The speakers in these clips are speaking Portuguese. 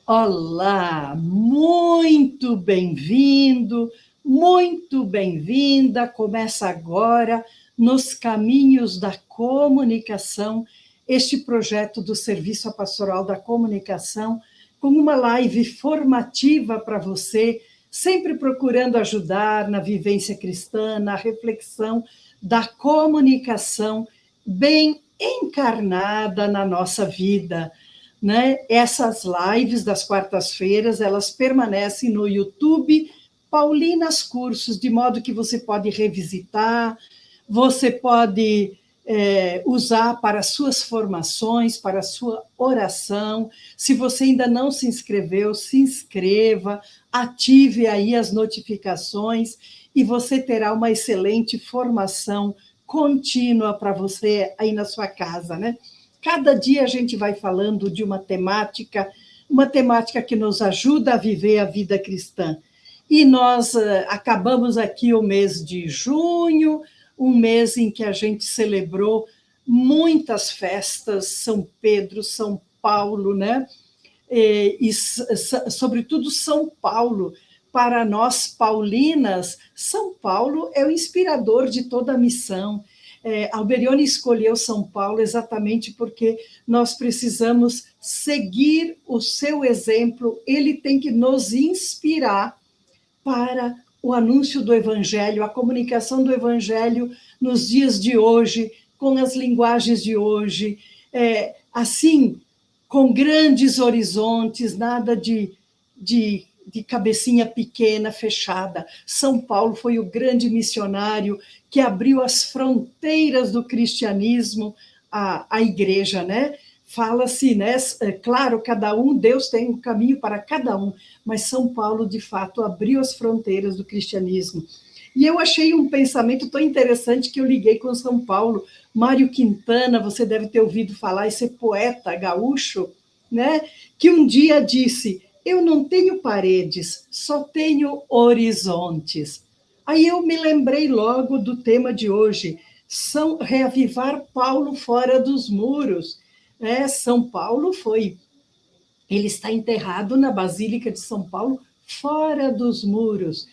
Olá, muito bem-vindo, muito bem-vinda. Começa agora, Nos Caminhos da Comunicação, este projeto do Serviço Pastoral da Comunicação, com uma live formativa para você, sempre procurando ajudar na vivência cristã, na reflexão da comunicação bem encarnada na nossa vida. Né? Essas lives das quartas-feiras, elas permanecem no YouTube Paulinas Cursos, de modo que você pode revisitar, você pode usar para suas formações, para a sua oração. Se você ainda não se inscreveu, se inscreva, ative aí as notificações e você terá uma excelente formação contínua para você aí na sua casa, né? Cada dia a gente vai falando de uma temática que nos ajuda a viver a vida cristã. E nós acabamos aqui o mês de junho, um mês em que a gente celebrou muitas festas, São Pedro, São Paulo, né? E sobretudo São Paulo. Para nós paulinas, São Paulo é o inspirador de toda a missão. Alberione escolheu São Paulo exatamente porque nós precisamos seguir o seu exemplo, ele tem que nos inspirar para o anúncio do Evangelho, a comunicação do Evangelho nos dias de hoje, com as linguagens de hoje, assim, com grandes horizontes, nada de cabecinha pequena, fechada. São Paulo foi o grande missionário que abriu as fronteiras do cristianismo à igreja, né? Fala-se, né? Claro, cada um, Deus tem um caminho para cada um, mas São Paulo, de fato, abriu as fronteiras do cristianismo. E eu achei um pensamento tão interessante que eu liguei com São Paulo. Mário Quintana, você deve ter ouvido falar, esse poeta gaúcho, né? Que um dia disse: eu não tenho paredes, só tenho horizontes. Aí eu me lembrei logo do tema de hoje, reavivar Paulo fora dos muros. São Paulo ele está enterrado na Basílica de São Paulo, fora dos muros.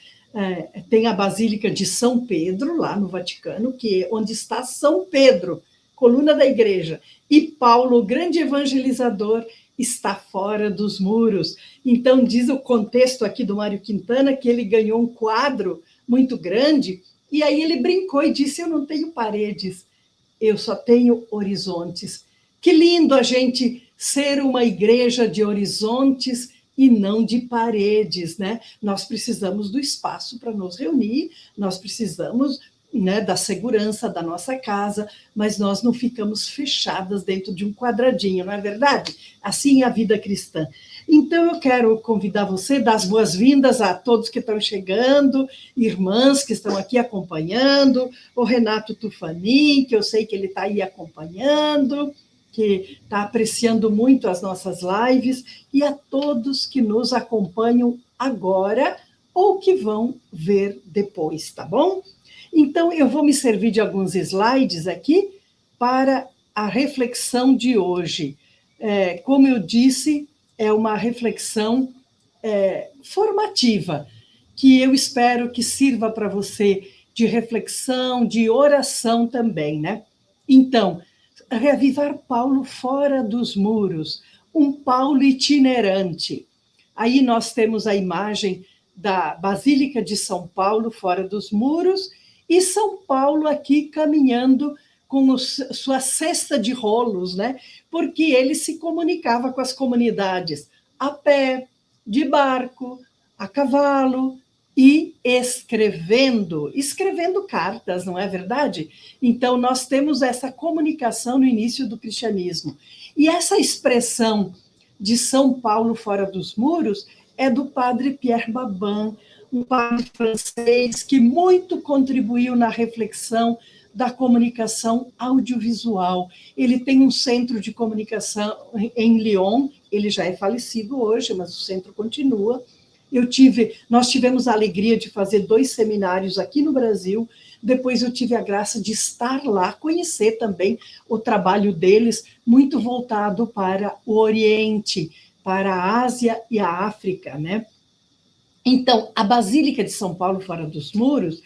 Tem a Basílica de São Pedro, lá no Vaticano, que é onde está São Pedro, coluna da igreja, e Paulo, o grande evangelizador, está fora dos muros. Então, diz o contexto aqui do Mário Quintana, que ele ganhou um quadro muito grande, e aí ele brincou e disse: eu não tenho paredes, eu só tenho horizontes. Que lindo a gente ser uma igreja de horizontes e não de paredes, né? Nós precisamos do espaço para nos reunir, nós precisamos, né, da segurança da nossa casa, mas nós não ficamos fechadas dentro de um quadradinho, não é verdade? Assim é a vida cristã. Então, eu quero convidar você, dar as boas-vindas a todos que estão chegando, irmãs que estão aqui acompanhando, o Renato Tufani, que eu sei que ele está aí acompanhando, que está apreciando muito as nossas lives, e a todos que nos acompanham agora ou que vão ver depois, tá bom? Então, eu vou me servir de alguns slides aqui para a reflexão de hoje. Como eu disse, é uma reflexão formativa, que eu espero que sirva para você de reflexão, de oração também, né? Então, reavivar Paulo fora dos muros, um Paulo itinerante. Aí nós temos a imagem da Basílica de São Paulo fora dos muros, e São Paulo aqui caminhando com sua cesta de rolos, né? Porque ele se comunicava com as comunidades a pé, de barco, a cavalo e escrevendo cartas, não é verdade? Então, nós temos essa comunicação no início do cristianismo. E essa expressão de São Paulo fora dos muros é do padre Pierre Babin, um padre francês que muito contribuiu na reflexão da comunicação audiovisual. Ele tem um centro de comunicação em Lyon, ele já é falecido hoje, mas o centro continua. Nós tivemos a alegria de fazer 2 seminários aqui no Brasil, depois eu tive a graça de estar lá, conhecer também o trabalho deles, muito voltado para o Oriente, para a Ásia e a África, né? Então, a Basílica de São Paulo, fora dos muros,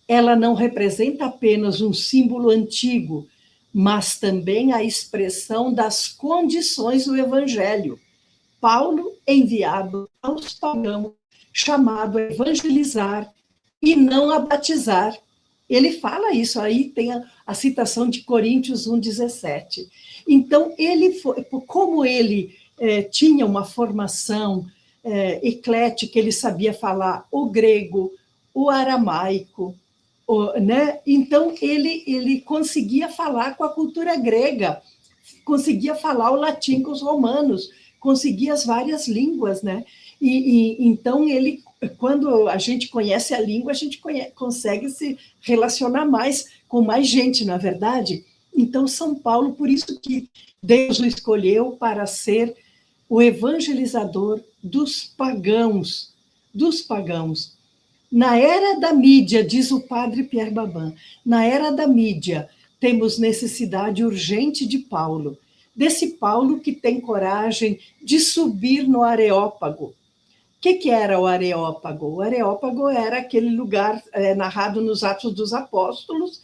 ela não representa apenas um símbolo antigo, mas também a expressão das condições do Evangelho. Paulo, enviado aos pagãos, chamado a evangelizar e não a batizar. Ele fala isso, aí tem a citação de Coríntios 1,17. Então, como ele tinha uma formação eclética, ele sabia falar o grego, o aramaico, né? Então, ele conseguia falar com a cultura grega, conseguia falar o latim com os romanos, conseguia as várias línguas, né? Então, quando a gente conhece a língua, a gente consegue se relacionar mais com mais gente, não é verdade? Então, São Paulo, por isso que Deus o escolheu para ser o evangelizador dos pagãos, dos pagãos. Na era da mídia, diz o padre Pierre Babin, na era da mídia, temos necessidade urgente de Paulo, desse Paulo que tem coragem de subir no Areópago. O que era o Areópago? O Areópago era aquele lugar narrado nos Atos dos Apóstolos,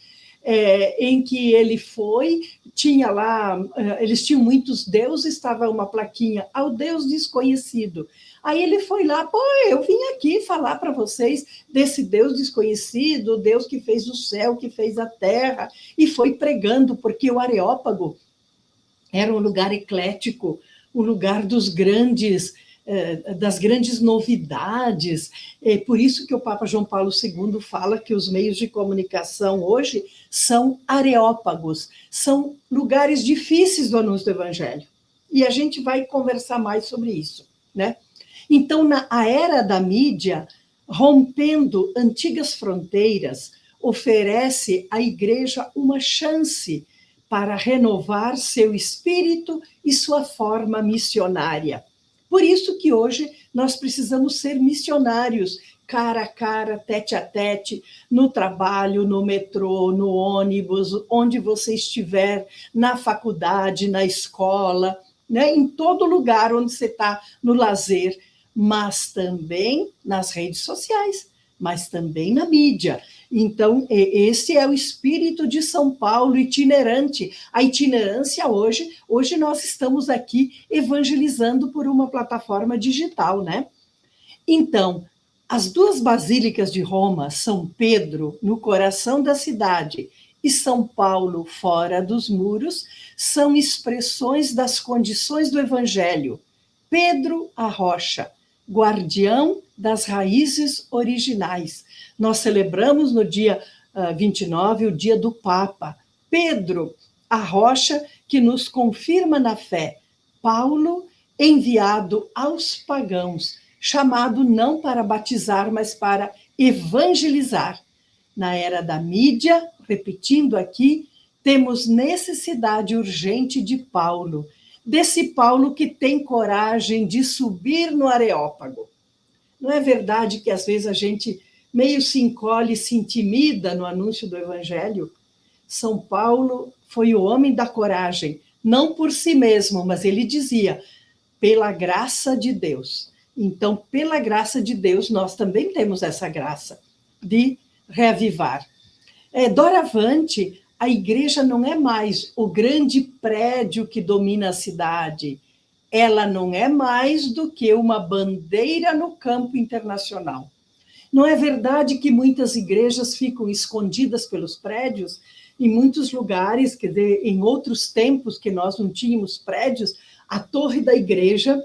em que ele foi, tinha lá, eles tinham muitos deuses, estava uma plaquinha, ao Deus desconhecido. Aí ele foi lá, eu vim aqui falar para vocês desse Deus desconhecido, Deus que fez o céu, que fez a terra, e foi pregando, porque o Areópago era um lugar eclético, um lugar das grandes novidades. É por isso que o Papa João Paulo II fala que os meios de comunicação hoje são areópagos, são lugares difíceis do anúncio do Evangelho. E a gente vai conversar mais sobre isso, né? Então, na era da mídia, rompendo antigas fronteiras, oferece à Igreja uma chance para renovar seu espírito e sua forma missionária. Por isso que hoje nós precisamos ser missionários, cara a cara, tete a tete, no trabalho, no metrô, no ônibus, onde você estiver, na faculdade, na escola, né? Em todo lugar onde você está no lazer, mas também nas redes sociais, mas também na mídia. Então, esse é o espírito de São Paulo, itinerante. A itinerância hoje nós estamos aqui evangelizando por uma plataforma digital, né? Então, as duas basílicas de Roma, São Pedro, no coração da cidade, e São Paulo, fora dos muros, são expressões das condições do Evangelho. Pedro, a rocha, guardião das raízes originais. Nós celebramos no dia 29 o dia do Papa. Pedro, a rocha que nos confirma na fé. Paulo, enviado aos pagãos, chamado não para batizar, mas para evangelizar. Na era da mídia, repetindo aqui, temos necessidade urgente de Paulo, desse Paulo que tem coragem de subir no Areópago. Não é verdade que às vezes a gente meio se encolhe, se intimida no anúncio do Evangelho? São Paulo foi o homem da coragem, não por si mesmo, mas ele dizia, pela graça de Deus. Então, pela graça de Deus, nós também temos essa graça de reavivar. Doravante, a igreja não é mais o grande prédio que domina a cidade, ela não é mais do que uma bandeira no campo internacional. Não é verdade que muitas igrejas ficam escondidas pelos prédios? Em muitos lugares, quer dizer, em outros tempos que nós não tínhamos prédios, a torre da igreja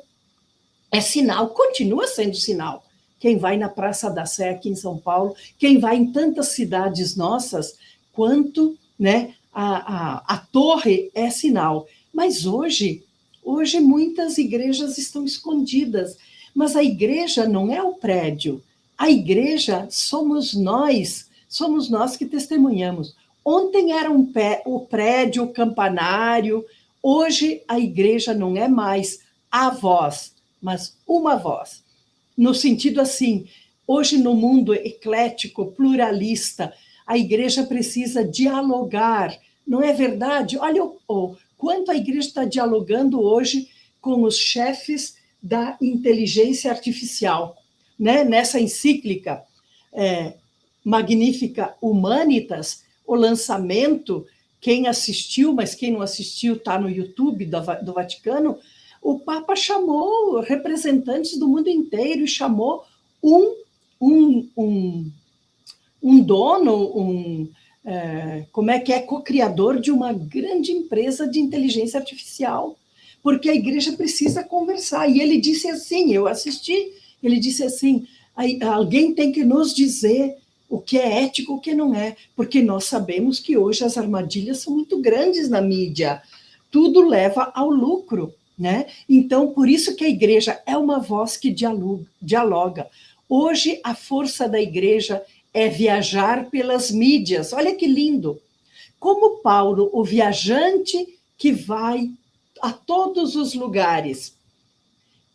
é sinal, continua sendo sinal. Quem vai na Praça da Sé aqui em São Paulo, quem vai em tantas cidades nossas, quanto, né, a torre é sinal. Mas hoje muitas igrejas estão escondidas, mas a igreja não é o prédio, a igreja somos nós que testemunhamos. Ontem era o prédio, o campanário, hoje a igreja não é mais a voz, mas uma voz. No sentido assim, hoje no mundo eclético, pluralista, a igreja precisa dialogar, não é verdade? Olha quanto a igreja está dialogando hoje com os chefes da inteligência artificial, né? Nessa encíclica Magnificat Humanitas, o lançamento, quem assistiu, mas quem não assistiu está no YouTube do Vaticano, o Papa chamou representantes do mundo inteiro e chamou um dono, como é que é, co-criador de uma grande empresa de inteligência artificial, porque a igreja precisa conversar. E ele disse assim, eu assisti, ele disse assim, alguém tem que nos dizer o que é ético, o que não é, porque nós sabemos que hoje as armadilhas são muito grandes na mídia, tudo leva ao lucro, né? Então, por isso que a igreja é uma voz que dialoga. Hoje, a força da igreja é viajar pelas mídias. Olha que lindo! Como Paulo, o viajante que vai a todos os lugares.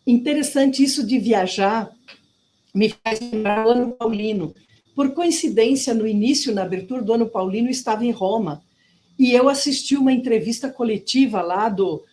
Interessante isso de viajar, me faz lembrar o ano paulino. Por coincidência, no início, na abertura do ano paulino, eu estava em Roma, e eu assisti uma entrevista coletiva lá do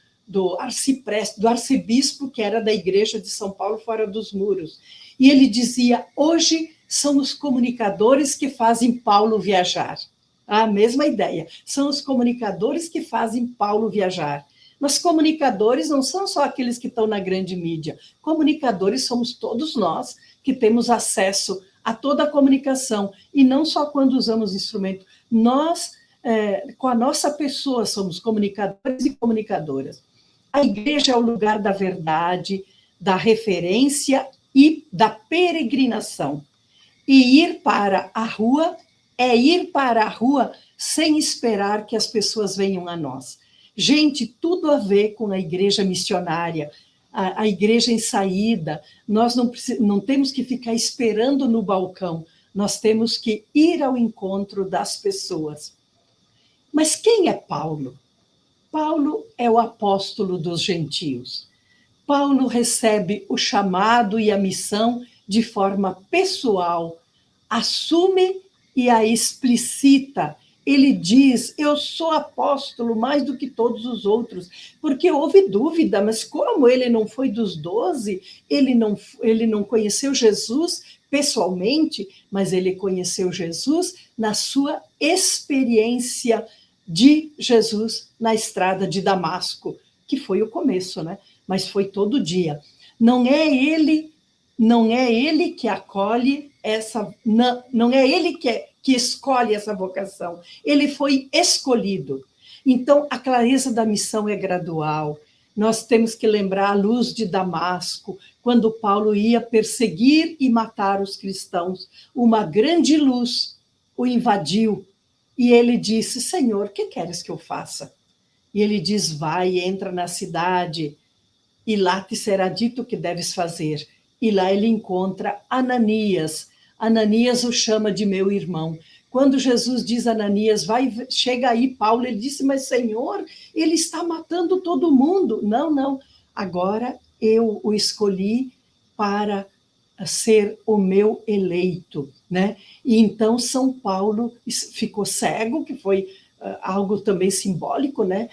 arcebispo, que era da igreja de São Paulo, fora dos muros. E ele dizia, hoje são os comunicadores que fazem Paulo viajar. A mesma ideia, são os comunicadores que fazem Paulo viajar. Mas comunicadores não são só aqueles que estão na grande mídia. Comunicadores somos todos nós que temos acesso a toda a comunicação, e não só quando usamos instrumento. Nós, com a nossa pessoa, somos comunicadores e comunicadoras. A igreja é o lugar da verdade, da referência e da peregrinação. E ir para a rua é ir para a rua sem esperar que as pessoas venham a nós. Gente, tudo a ver com a igreja missionária, a igreja em saída. Nós não temos que ficar esperando no balcão, nós temos que ir ao encontro das pessoas. Mas quem é Paulo? Paulo é o apóstolo dos gentios. Paulo recebe o chamado e a missão de forma pessoal, assume e a explicita. Ele diz, eu sou apóstolo mais do que todos os outros, porque houve dúvida, mas como ele não foi dos 12, ele não conheceu Jesus pessoalmente, mas ele conheceu Jesus na sua experiência de Jesus na estrada de Damasco, que foi o começo, né? Mas foi todo dia. Não é ele que acolhe essa, não é ele que escolhe essa vocação, ele foi escolhido. Então, a clareza da missão é gradual. Nós temos que lembrar a luz de Damasco, quando Paulo ia perseguir e matar os cristãos, uma grande luz o invadiu, e ele disse, Senhor, o que queres que eu faça? E ele diz, vai, entra na cidade, e lá te será dito o que deves fazer. E lá ele encontra Ananias. Ananias o chama de meu irmão. Quando Jesus diz a Ananias, vai, chega aí, Paulo, ele disse, mas Senhor, ele está matando todo mundo. Não, não, agora eu o escolhi para ser o meu eleito, né? E então São Paulo ficou cego, que foi algo também simbólico, né?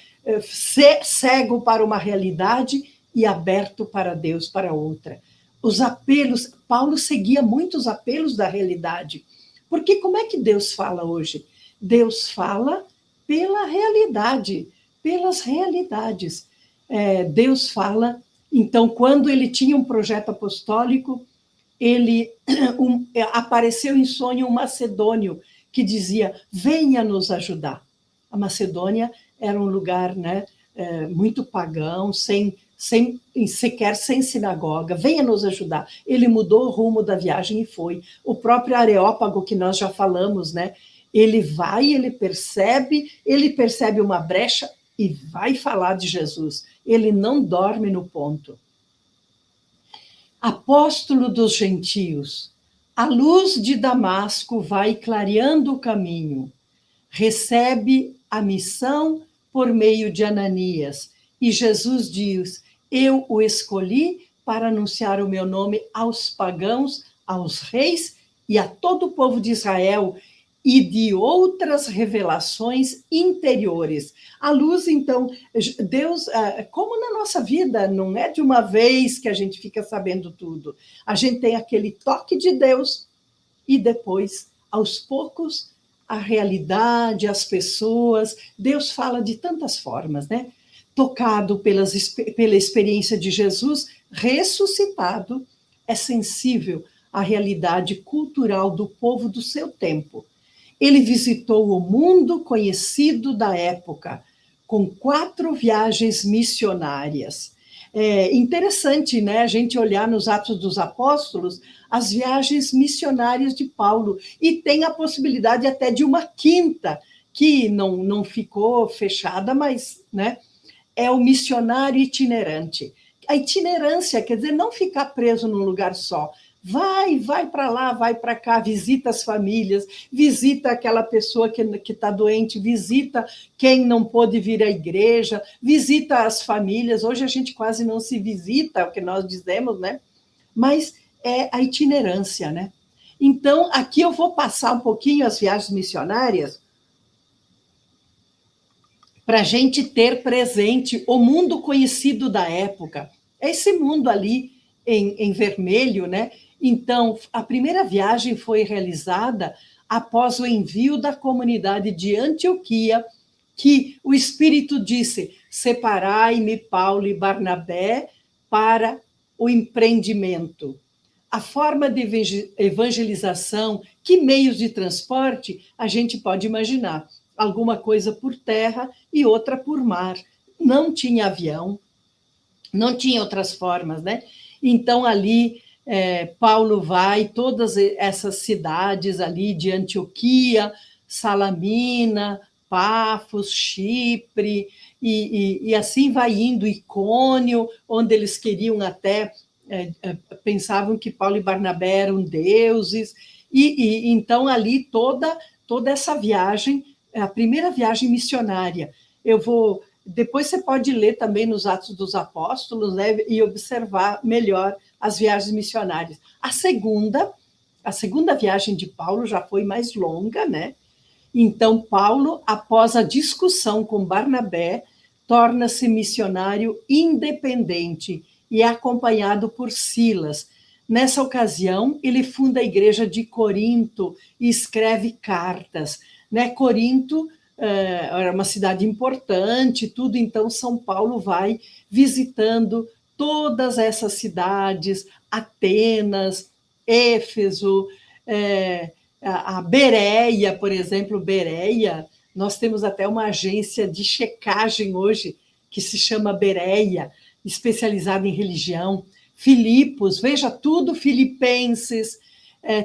Cego para uma realidade e aberto para Deus, para outra. Os apelos, Paulo seguia muitos apelos da realidade, porque como é que Deus fala hoje? Deus fala pela realidade, pelas realidades. Deus fala, então, quando ele tinha um projeto apostólico, ele apareceu em sonho um macedônio que dizia, venha nos ajudar. A Macedônia era um lugar, né, muito pagão, sequer sem sinagoga, venha nos ajudar. Ele mudou o rumo da viagem e foi. O próprio Areópago, que nós já falamos, né, ele vai, ele percebe uma brecha e vai falar de Jesus. Ele não dorme no ponto. Apóstolo dos gentios, a luz de Damasco vai clareando o caminho, recebe a missão por meio de Ananias, e Jesus diz, eu o escolhi para anunciar o meu nome aos pagãos, aos reis e a todo o povo de Israel, e de outras revelações interiores. A luz, então, Deus, como na nossa vida, não é de uma vez que a gente fica sabendo tudo. A gente tem aquele toque de Deus e depois, aos poucos, a realidade, as pessoas. Deus fala de tantas formas, né? Tocado pela experiência de Jesus, ressuscitado, é sensível à realidade cultural do povo do seu tempo. Ele visitou o mundo conhecido da época, com 4 viagens missionárias. É interessante, né, a gente olhar nos Atos dos Apóstolos as viagens missionárias de Paulo, e tem a possibilidade até de uma quinta, que não ficou fechada, mas, né, é o missionário itinerante. A itinerância quer dizer não ficar preso num lugar só. Vai para lá, vai para cá, visita as famílias, visita aquela pessoa que está doente, visita quem não pôde vir à igreja, visita as famílias. Hoje a gente quase não se visita, é o que nós dizemos, né? Mas é a itinerância, né? Então, aqui eu vou passar um pouquinho as viagens missionárias para a gente ter presente o mundo conhecido da época. Esse mundo ali em vermelho, né? Então, a primeira viagem foi realizada após o envio da comunidade de Antioquia, que o Espírito disse: separai-me Paulo e Barnabé para o empreendimento. A forma de evangelização, que meios de transporte, a gente pode imaginar. Alguma coisa por terra e outra por mar. Não tinha avião, não tinha outras formas, né? Então, ali, Paulo vai, todas essas cidades ali de Antioquia, Salamina, Pafos, Chipre, e assim vai indo, Icônio, onde eles queriam até, pensavam que Paulo e Barnabé eram deuses, e então ali toda essa viagem, a primeira viagem missionária. Depois você pode ler também nos Atos dos Apóstolos, né, e observar melhor as viagens missionárias. A segunda viagem de Paulo já foi mais longa, né? Então, Paulo, após a discussão com Barnabé, torna-se missionário independente e é acompanhado por Silas. Nessa ocasião, ele funda a igreja de Corinto e escreve cartas, né? Corinto era uma cidade importante, tudo, então São Paulo vai visitando todas essas cidades, Atenas, Éfeso, a Bereia, por exemplo, Bereia, nós temos até uma agência de checagem hoje, que se chama Bereia, especializada em religião, Filipos, veja tudo, Filipenses,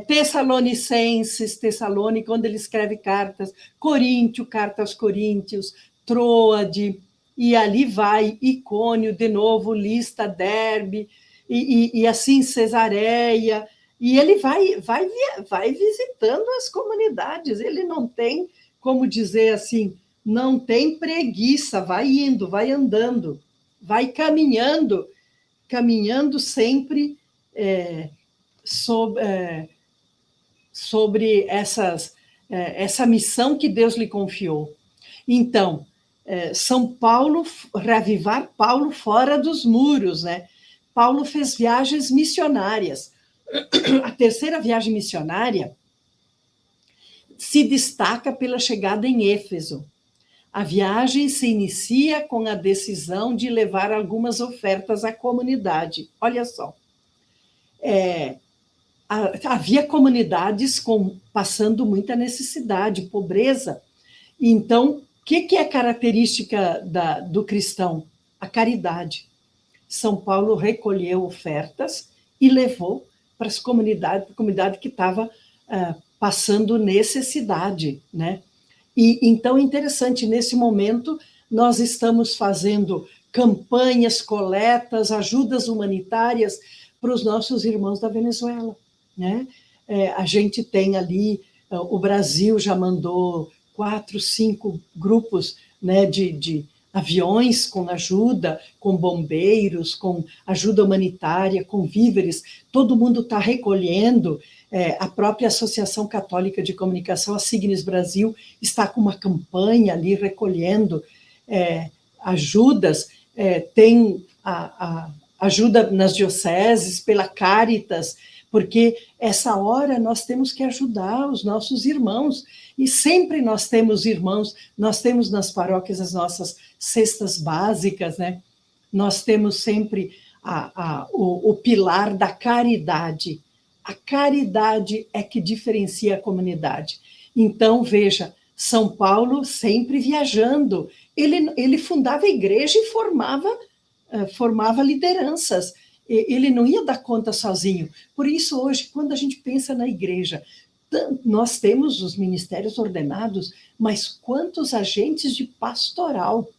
Tessalonicenses, Tessalônica, onde ele escreve cartas, Coríntio, carta aos Coríntios, Troade, e ali vai, Icônio, de novo, Lista, Derbe, e assim Cesareia, e ele vai visitando as comunidades, ele não tem, como dizer assim, não tem preguiça, vai indo, vai andando, vai caminhando sempre sobre essa missão que Deus lhe confiou. Então, São Paulo, reavivar Paulo fora dos muros, né? Paulo fez viagens missionárias. A terceira viagem missionária se destaca pela chegada em Éfeso. A viagem se inicia com a decisão de levar algumas ofertas à comunidade. Olha só. Havia comunidades passando muita necessidade, pobreza. Então, o que é característica do cristão? A caridade. São Paulo recolheu ofertas e levou para as comunidades, a comunidade que estava passando necessidade, né? E então é interessante, nesse momento nós estamos fazendo campanhas, coletas, ajudas humanitárias para os nossos irmãos da Venezuela, né? A gente tem ali, o Brasil já mandou 4, 5 grupos, né, de aviões com ajuda, com bombeiros, com ajuda humanitária, com víveres, todo mundo está recolhendo. A própria Associação Católica de Comunicação, a Signes Brasil, está com uma campanha ali recolhendo ajudas, tem a ajuda nas dioceses, pela Caritas, porque essa hora nós temos que ajudar os nossos irmãos, e sempre nós temos irmãos, nós temos nas paróquias as nossas cestas básicas, né? Nós temos sempre o pilar da caridade. A caridade é que diferencia a comunidade. Então, veja, São Paulo sempre viajando, ele fundava a igreja e formava lideranças, ele não ia dar conta sozinho. Por isso, hoje, quando a gente pensa na igreja, nós temos os ministérios ordenados, mas quantos agentes de pastoral?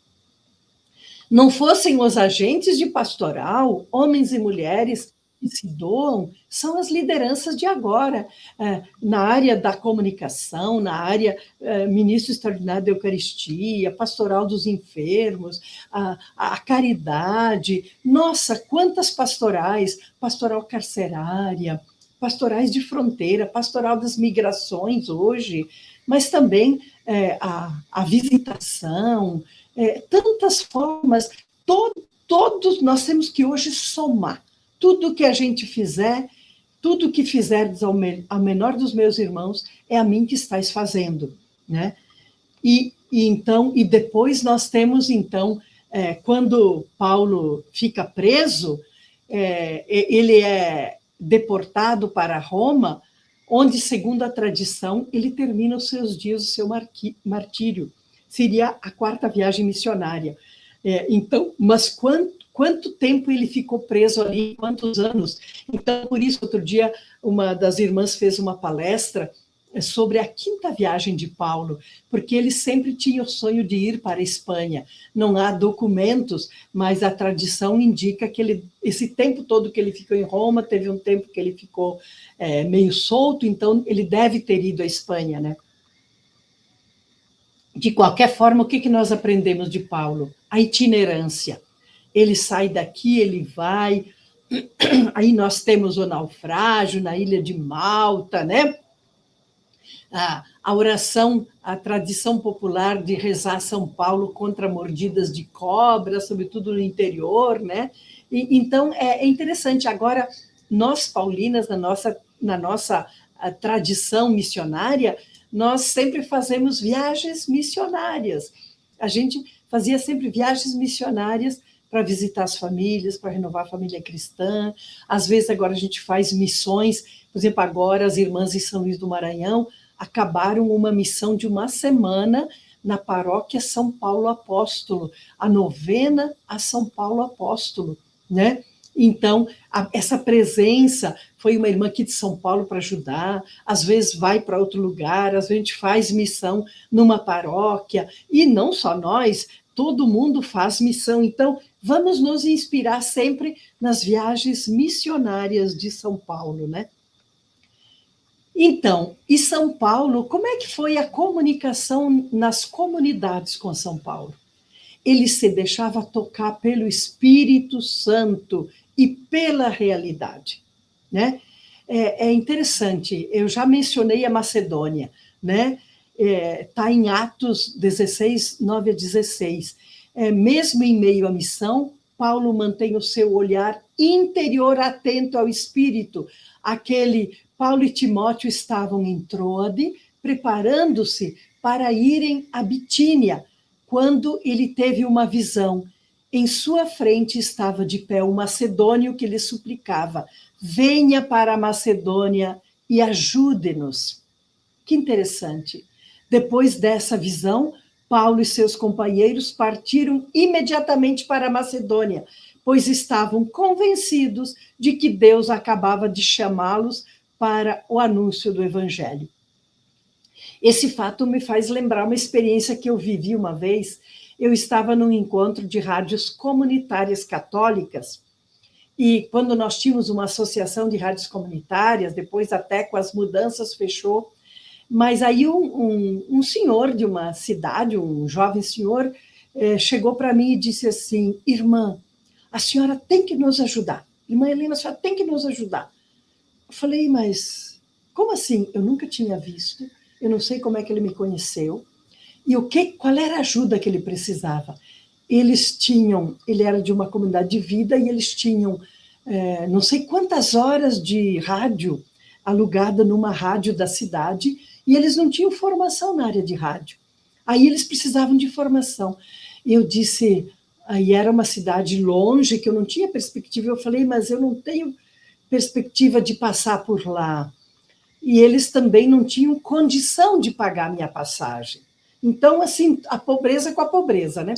Não fossem os agentes de pastoral, homens e mulheres que se doam, são as lideranças de agora, na área da comunicação, na área ministro extraordinário da Eucaristia, pastoral dos enfermos, a caridade. Nossa, quantas pastorais, pastoral carcerária, pastorais de fronteira, pastoral das migrações hoje, mas também a visitação, tantas formas, todos nós temos que hoje somar. Tudo que a gente fizer, tudo que fizerdes ao menor dos meus irmãos, é a mim que estáis fazendo, né? E depois nós temos, então, quando Paulo fica preso, ele é deportado para Roma, onde, segundo a tradição, ele termina os seus dias, o seu martírio. Seria a 4ª viagem missionária. Então, mas quanto tempo ele ficou preso ali, quantos anos? Então, por isso, outro dia, uma das irmãs fez uma palestra sobre a 5ª viagem de Paulo, porque ele sempre tinha o sonho de ir para a Espanha. Não há documentos, mas a tradição indica que esse tempo todo que ele ficou em Roma, teve um tempo que ele ficou meio solto, então ele deve ter ido à Espanha, né? De qualquer forma, o que nós aprendemos de Paulo? A itinerância. Ele sai daqui, ele vai, aí nós temos o naufrágio na ilha de Malta, né? A oração, a tradição popular de rezar São Paulo contra mordidas de cobra, sobretudo no interior, né? Então, é interessante. Agora, nós, paulinas, na nossa tradição missionária, nós sempre fazemos viagens missionárias. A gente fazia sempre viagens missionárias para visitar as famílias, para renovar a família cristã. Às vezes, agora a gente faz missões. Por exemplo, agora as irmãs em São Luís do Maranhão acabaram uma missão de uma semana na paróquia São Paulo Apóstolo, a novena a São Paulo Apóstolo, né? Então, essa presença, foi uma irmã aqui de São Paulo para ajudar, às vezes vai para outro lugar, às vezes a gente faz missão numa paróquia, e não só nós, todo mundo faz missão. Então, vamos nos inspirar sempre nas viagens missionárias de São Paulo, né? Então, e São Paulo, como é que foi a comunicação nas comunidades com São Paulo? Ele se deixava tocar pelo Espírito Santo e pela realidade, né? É interessante, eu já mencionei a Macedônia, né? Está em Atos 16, 9 a 16. Mesmo em meio à missão, Paulo mantém o seu olhar interior atento ao Espírito. Paulo e Timóteo estavam em Troade, preparando-se para irem a Bitínia, quando ele teve uma visão. Em sua frente estava de pé um macedônio que lhe suplicava: venha para a Macedônia e ajude-nos. Que interessante. Depois dessa visão, Paulo e seus companheiros partiram imediatamente para a Macedônia, pois estavam convencidos de que Deus acabava de chamá-los para o anúncio do Evangelho. Esse fato me faz lembrar uma experiência que eu vivi uma vez. Eu estava num encontro de rádios comunitárias católicas, e quando nós tínhamos uma associação de rádios comunitárias, depois até com as mudanças fechou, mas aí um senhor de uma cidade, um jovem senhor, chegou para mim e disse assim: irmã, a senhora tem que nos ajudar. Irmã Helena, a senhora tem que nos ajudar. Eu falei, mas como assim? Eu nunca tinha visto, eu não sei como é que ele me conheceu, e qual era a ajuda que ele precisava. Ele era de uma comunidade de vida e eles tinham não sei quantas horas de rádio alugada numa rádio da cidade, e eles não tinham formação na área de rádio. Aí eles precisavam de formação. Eu disse, aí era uma cidade longe, que eu não tinha perspectiva. Eu falei, mas eu não tenho perspectiva de passar por lá. E eles também não tinham condição de pagar a minha passagem. Então, assim, a pobreza com a pobreza, né?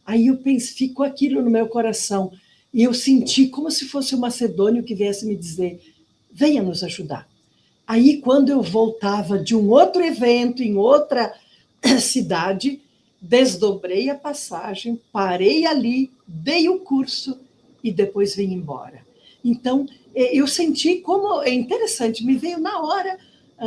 Aí eu pensei, ficou aquilo no meu coração. E eu senti como se fosse o macedônio que viesse me dizer, venha nos ajudar. Aí, quando eu voltava de um outro evento, em outra cidade, desdobrei a passagem, parei ali, dei o curso e depois vim embora. Então, eu senti como, é interessante, me veio na hora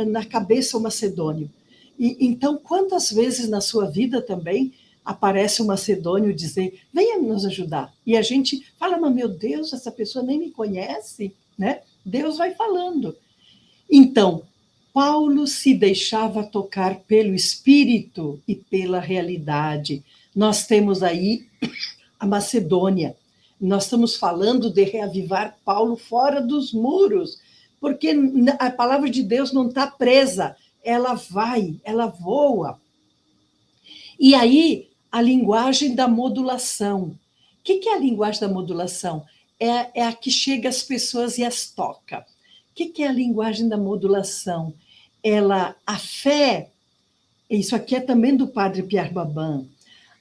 na cabeça o macedônio. Então, quantas vezes na sua vida também aparece o macedônio dizer, venha nos ajudar. E a gente fala, mas meu Deus, essa pessoa nem me conhece, né? Deus vai falando. Então, Paulo se deixava tocar pelo Espírito e pela realidade. Nós temos aí a Macedônia. Nós estamos falando de reavivar Paulo fora dos muros, porque a palavra de Deus não está presa, ela vai, ela voa. E aí, a linguagem da modulação. O que é a linguagem da modulação? É a que chega às pessoas e as toca. O que é a linguagem da modulação? A fé, isso aqui é também do padre Pierre Babin,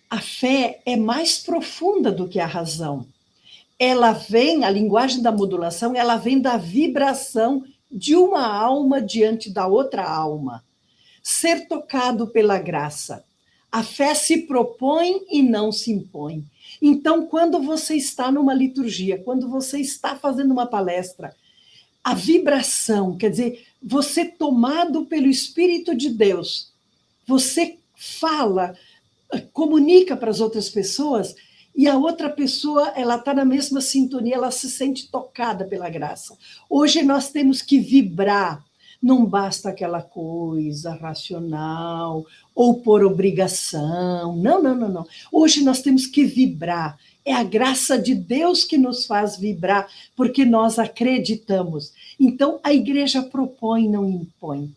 a fé é mais profunda do que a razão. A linguagem da modulação, ela vem da vibração de uma alma diante da outra alma. Ser tocado pela graça. A fé se propõe e não se impõe. Então, quando você está numa liturgia, quando você está fazendo uma palestra, a vibração, quer dizer, você tomado pelo Espírito de Deus, você fala, comunica para as outras pessoas, e a outra pessoa, ela está na mesma sintonia, ela se sente tocada pela graça. Hoje nós temos que vibrar, não basta aquela coisa racional ou por obrigação. Não, não, não, não. Hoje nós temos que vibrar. É a graça de Deus que nos faz vibrar, porque nós acreditamos. Então, a igreja propõe, não impõe.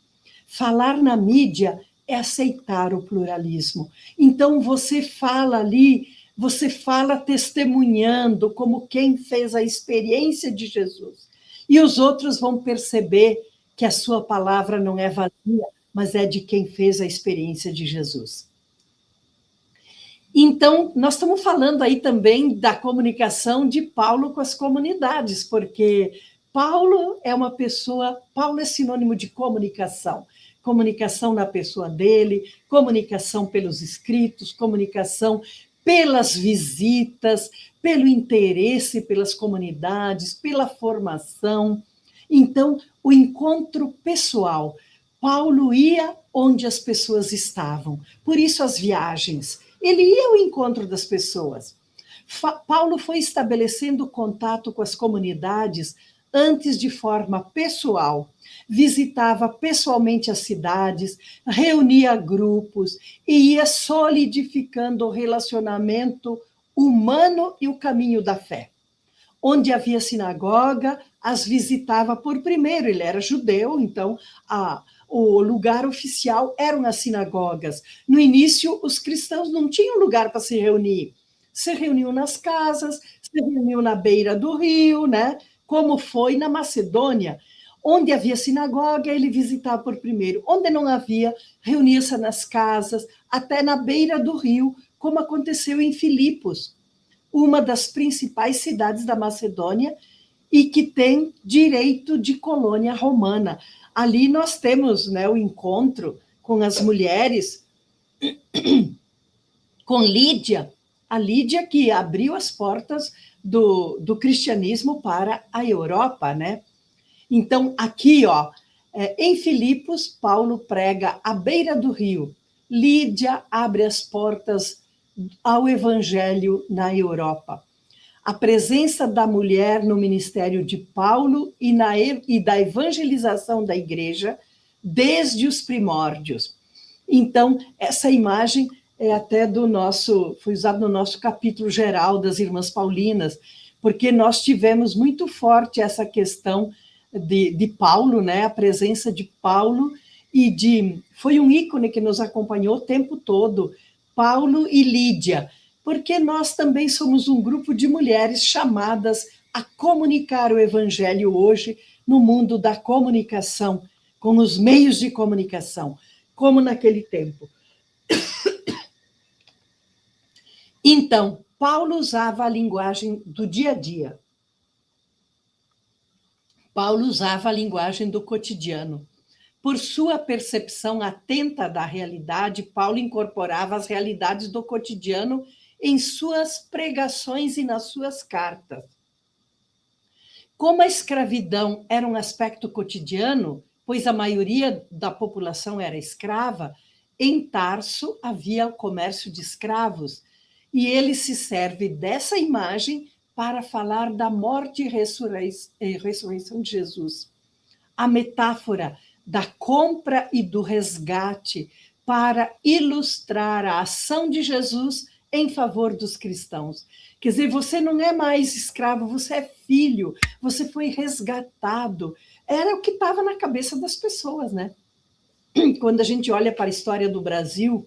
Falar na mídia é aceitar o pluralismo. Então, você fala ali, você fala testemunhando como quem fez a experiência de Jesus. E os outros vão perceber que a sua palavra não é vazia, mas é de quem fez a experiência de Jesus. Então, nós estamos falando aí também da comunicação de Paulo com as comunidades, porque Paulo é sinônimo de comunicação. Comunicação na pessoa dele, comunicação pelos escritos, comunicação pelas visitas, pelo interesse pelas comunidades, pela formação. Então, o encontro pessoal. Paulo ia onde as pessoas estavam, por isso as viagens. Ele ia ao encontro das pessoas. Paulo foi estabelecendo contato com as comunidades antes de forma pessoal. Visitava pessoalmente as cidades, reunia grupos e ia solidificando o relacionamento humano e o caminho da fé. Onde havia sinagoga, as visitava por primeiro. Ele era judeu, então o lugar oficial eram as sinagogas. No início, os cristãos não tinham lugar para se reunir. Se reuniam nas casas, se reuniam na beira do rio, né? Como foi na Macedônia. Onde havia sinagoga, ele visitava por primeiro. Onde não havia, reunia-se nas casas, até na beira do rio, como aconteceu em Filipos, uma das principais cidades da Macedônia e que tem direito de colônia romana. Ali nós temos, né, o encontro com as mulheres, com Lídia, a Lídia que abriu as portas do cristianismo para a Europa, né? Então, aqui, ó, em Filipos, Paulo prega à beira do rio. Lídia abre as portas ao evangelho na Europa. A presença da mulher no ministério de Paulo e da evangelização da igreja desde os primórdios. Então, essa imagem é até foi usada no nosso capítulo geral das Irmãs Paulinas, porque nós tivemos muito forte essa questão de Paulo, né? A presença de Paulo foi um ícone que nos acompanhou o tempo todo, Paulo e Lídia, porque nós também somos um grupo de mulheres chamadas a comunicar o evangelho hoje no mundo da comunicação, com os meios de comunicação, como naquele tempo. Então, Paulo usava a linguagem do dia a dia. Paulo usava a linguagem do cotidiano. Por sua percepção atenta da realidade, Paulo incorporava as realidades do cotidiano em suas pregações e nas suas cartas. Como a escravidão era um aspecto cotidiano, pois a maioria da população era escrava, em Tarso havia o comércio de escravos, e ele se serve dessa imagem para falar da morte e ressurreição de Jesus. A metáfora da compra e do resgate para ilustrar a ação de Jesus em favor dos cristãos. Quer dizer, você não é mais escravo, você é filho, você foi resgatado. Era o que estava na cabeça das pessoas, né? Quando a gente olha para a história do Brasil,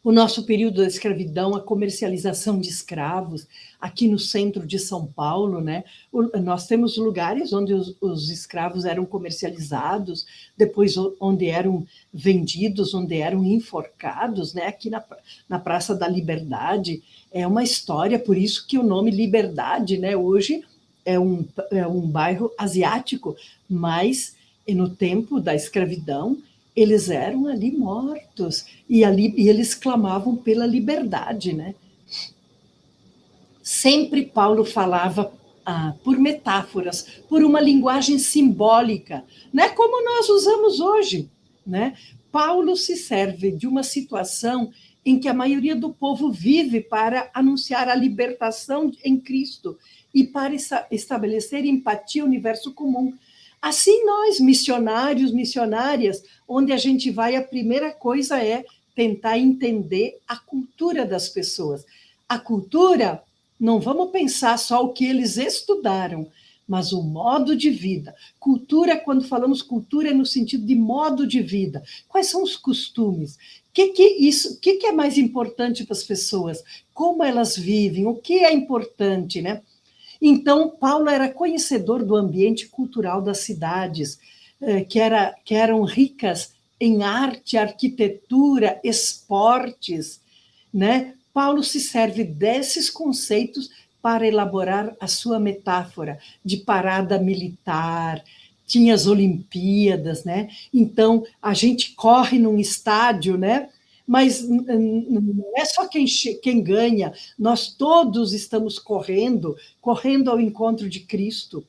o nosso período da escravidão, a comercialização de escravos, aqui no centro de São Paulo, né? Nós temos lugares onde os escravos eram comercializados, depois onde eram vendidos, onde eram enforcados, né? Aqui na Praça da Liberdade, é uma história, por isso que o nome Liberdade, né? Hoje é um bairro asiático, mas no tempo da escravidão, eles eram ali mortos, e eles clamavam pela liberdade, né? Sempre Paulo falava por metáforas, por uma linguagem simbólica, né? Como nós usamos hoje, né? Paulo se serve de uma situação em que a maioria do povo vive para anunciar a libertação em Cristo e para estabelecer empatia ao universo comum. Assim nós, missionários, missionárias, onde a gente vai, a primeira coisa é tentar entender a cultura das pessoas. A cultura, não vamos pensar só o que eles estudaram, mas o modo de vida. Cultura, quando falamos cultura, é no sentido de modo de vida. Quais são os costumes? O que é mais importante para as pessoas? Como elas vivem? O que é importante, né? Então, Paulo era conhecedor do ambiente cultural das cidades, que eram ricas em arte, arquitetura, esportes, né? Paulo se serve desses conceitos para elaborar a sua metáfora de parada militar, tinha as Olimpíadas, né? Então, a gente corre num estádio, né? Mas não é só quem ganha, nós todos estamos correndo ao encontro de Cristo.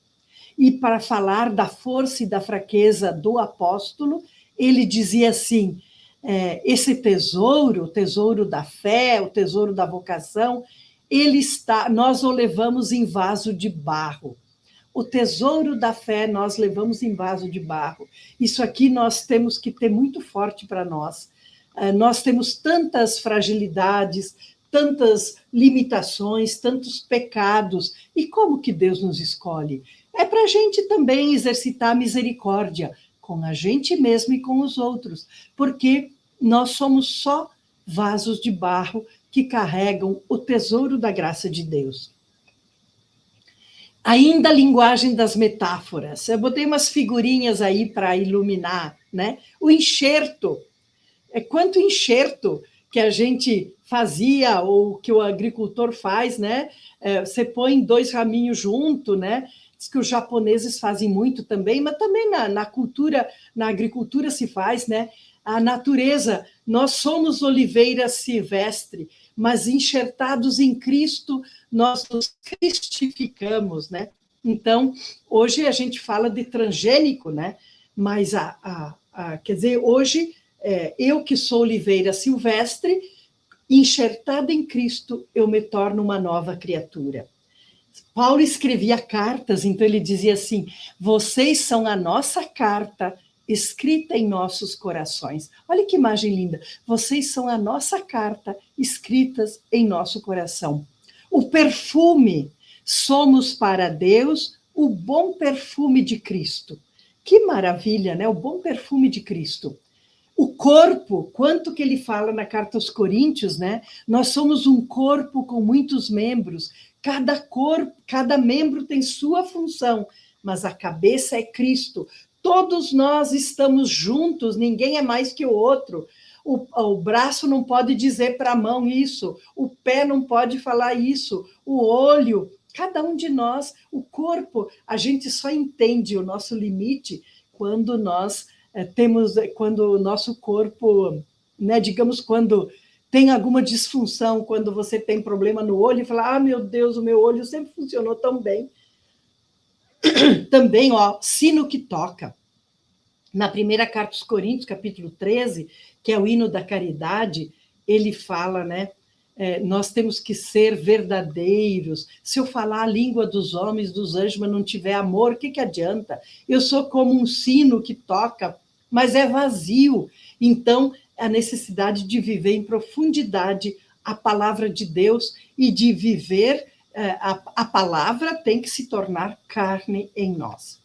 E para falar da força e da fraqueza do apóstolo, ele dizia assim, esse tesouro, o tesouro da fé, o tesouro da vocação, nós o levamos em vaso de barro. O tesouro da fé nós levamos em vaso de barro. Isso aqui nós temos que ter muito forte para nós. Nós temos tantas fragilidades, tantas limitações, tantos pecados. E como que Deus nos escolhe? É para a gente também exercitar a misericórdia com a gente mesmo e com os outros, porque nós somos só vasos de barro que carregam o tesouro da graça de Deus. Ainda a linguagem das metáforas. Eu botei umas figurinhas aí para iluminar, né? O enxerto. Quanto enxerto que a gente fazia, ou que o agricultor faz, né? Você põe 2 raminhos junto, né? Diz que os japoneses fazem muito também, mas também na cultura, na agricultura se faz, né? A natureza, nós somos oliveira silvestre, mas enxertados em Cristo, nós nos cristificamos, né? Então, hoje a gente fala de transgênico, né? Mas, quer dizer, hoje, eu que sou oliveira silvestre, enxertada em Cristo, eu me torno uma nova criatura. Paulo escrevia cartas, então ele dizia assim: vocês são a nossa carta escrita em nossos corações. Olha que imagem linda. Vocês são a nossa carta escritas em nosso coração. O perfume, somos para Deus o bom perfume de Cristo. Que maravilha, né? O bom perfume de Cristo. O corpo, quanto que ele fala na carta aos Coríntios, né? Nós somos um corpo com muitos membros. Cada corpo, cada membro tem sua função, mas a cabeça é Cristo. Todos nós estamos juntos, ninguém é mais que o outro. O braço não pode dizer para a mão isso, o pé não pode falar isso, o olho, cada um de nós, o corpo, a gente só entende o nosso limite quando nós quando o nosso corpo, né, digamos, quando tem alguma disfunção, quando você tem problema no olho e fala: ah, meu Deus, o meu olho sempre funcionou tão bem. Também, ó, sino que toca. Na primeira carta aos Coríntios, capítulo 13, que é o hino da caridade, ele fala, né? Nós temos que ser verdadeiros. Se eu falar a língua dos homens, dos anjos, mas não tiver amor, o que adianta? Eu sou como um sino que toca, mas é vazio. Então, a necessidade de viver em profundidade a palavra de Deus e de viver, a palavra tem que se tornar carne em nós.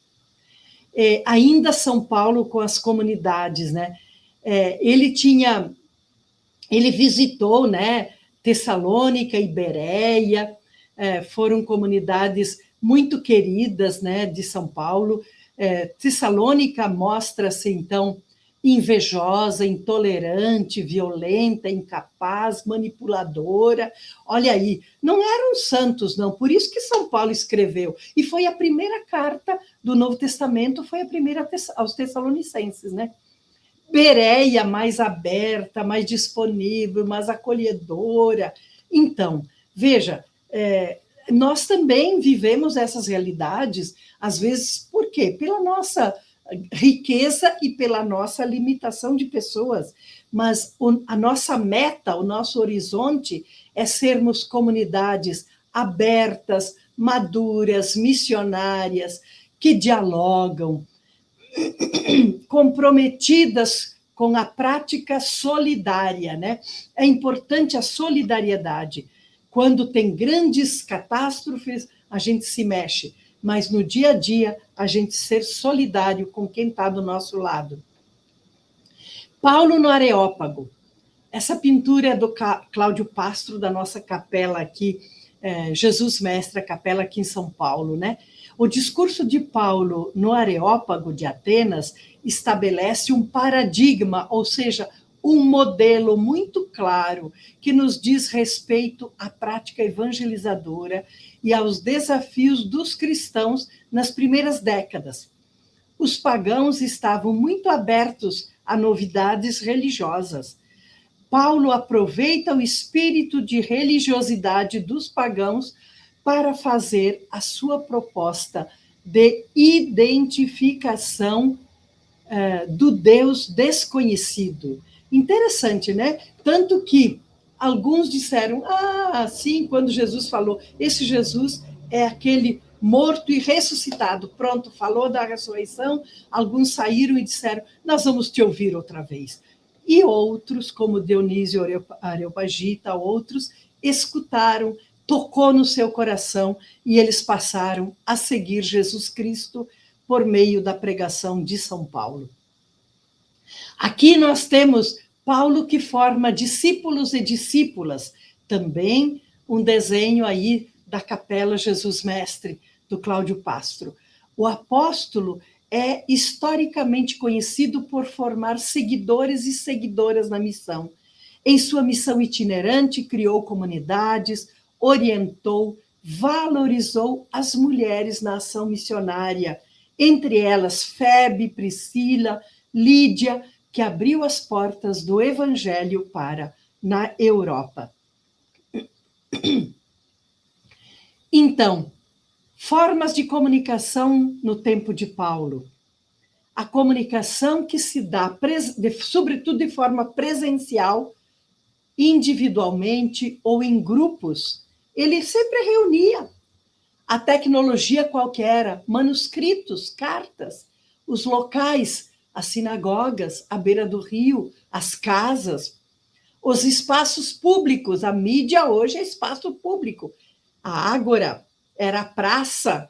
Ainda São Paulo com as comunidades, né? Ele visitou, né, Tessalônica e Bereia, foram comunidades muito queridas, né, de São Paulo. Tessalônica mostra-se, então, invejosa, intolerante, violenta, incapaz, manipuladora. Olha aí, não eram santos, não, por isso que São Paulo escreveu. E foi a primeira carta do Novo Testamento, foi a primeira aos Tessalonicenses, né? Bereia, mais aberta, mais disponível, mais acolhedora. Então, veja, nós também vivemos essas realidades, às vezes, por quê? Pela nossa riqueza e pela nossa limitação de pessoas, mas a nossa meta, o nosso horizonte é sermos comunidades abertas, maduras, missionárias, que dialogam, comprometidas com a prática solidária, né? É importante a solidariedade. Quando tem grandes catástrofes, a gente se mexe, mas no dia a dia, a gente ser solidário com quem está do nosso lado. Paulo no Areópago. Essa pintura é do Cláudio Pastro, da nossa capela aqui, Jesus Mestre, a capela aqui em São Paulo, né? O discurso de Paulo no Areópago de Atenas estabelece um paradigma, ou seja, um modelo muito claro que nos diz respeito à prática evangelizadora e aos desafios dos cristãos nas primeiras décadas. Os pagãos estavam muito abertos a novidades religiosas. Paulo aproveita o espírito de religiosidade dos pagãos para fazer a sua proposta de identificação do Deus desconhecido. Interessante, né? Tanto que alguns disseram, sim, quando Jesus falou, esse Jesus é aquele morto e ressuscitado. Pronto, falou da ressurreição, alguns saíram e disseram, nós vamos te ouvir outra vez. E outros, como Dionísio Areopagita, outros, escutaram, tocou no seu coração e eles passaram a seguir Jesus Cristo por meio da pregação de São Paulo. Aqui nós temos Paulo que forma discípulos e discípulas, também um desenho aí da Capela Jesus Mestre, do Cláudio Pastro. O apóstolo é historicamente conhecido por formar seguidores e seguidoras na missão. Em sua missão itinerante, criou comunidades, orientou, valorizou as mulheres na ação missionária, entre elas Febe, Priscila, Lídia, que abriu as portas do Evangelho na Europa. Então, formas de comunicação no tempo de Paulo. A comunicação que se dá, sobretudo de forma presencial individualmente ou em grupos, ele sempre reunia a tecnologia qualquer, manuscritos, cartas, os locais, as sinagogas, à beira do rio, as casas, os espaços públicos. A mídia hoje é espaço público. A Ágora era a praça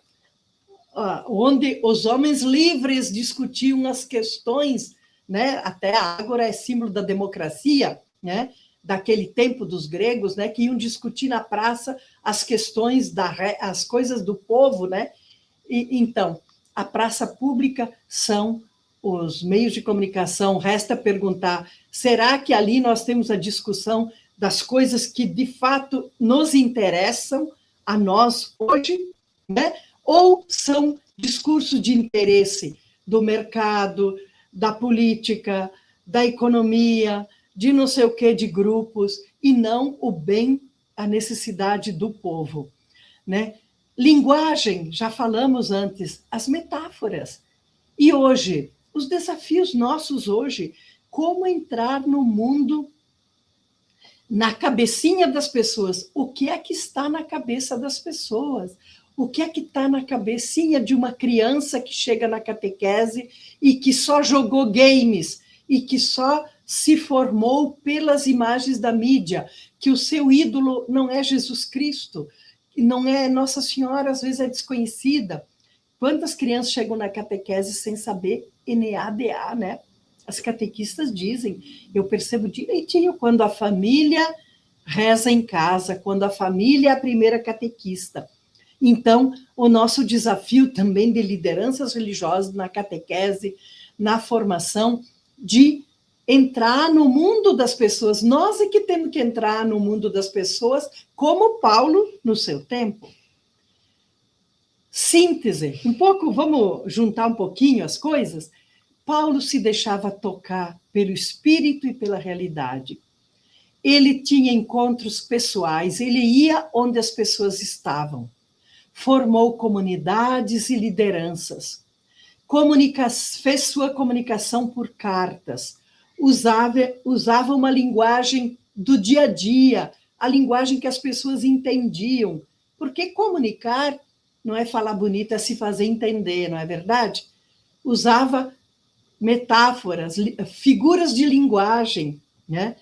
onde os homens livres discutiam as questões, né? Até a Ágora é símbolo da democracia, né? Daquele tempo dos gregos, né? Que iam discutir na praça as questões, as coisas do povo, né? Então, a praça pública são os meios de comunicação. Resta perguntar, será que ali nós temos a discussão das coisas que, de fato, nos interessam a nós hoje, né? Ou são discursos de interesse do mercado, da política, da economia, de não sei o quê, de grupos, e não o bem, a necessidade do povo, né? Linguagem, já falamos antes, as metáforas. E hoje, os desafios nossos hoje, como entrar no mundo, na cabecinha das pessoas. O que é que está na cabeça das pessoas? O que é que está na cabecinha de uma criança que chega na catequese e que só jogou games e que só se formou pelas imagens da mídia, que o seu ídolo não é Jesus Cristo, não é Nossa Senhora, às vezes é desconhecida. Quantas crianças chegam na catequese sem saber NADA, né? As catequistas dizem, eu percebo direitinho quando a família reza em casa, quando a família é a primeira catequista. Então, o nosso desafio também de lideranças religiosas na catequese, na formação, de entrar no mundo das pessoas. Nós é que temos que entrar no mundo das pessoas, como Paulo no seu tempo. Síntese, um pouco, vamos juntar um pouquinho as coisas. Paulo se deixava tocar pelo espírito e pela realidade. Ele tinha encontros pessoais, ele ia onde as pessoas estavam. Formou comunidades e lideranças. Fez sua comunicação por cartas. Usava uma linguagem do dia a dia, a linguagem que as pessoas entendiam. Porque comunicar não é falar bonito, é se fazer entender, não é verdade? Usava metáforas, figuras de linguagem, né?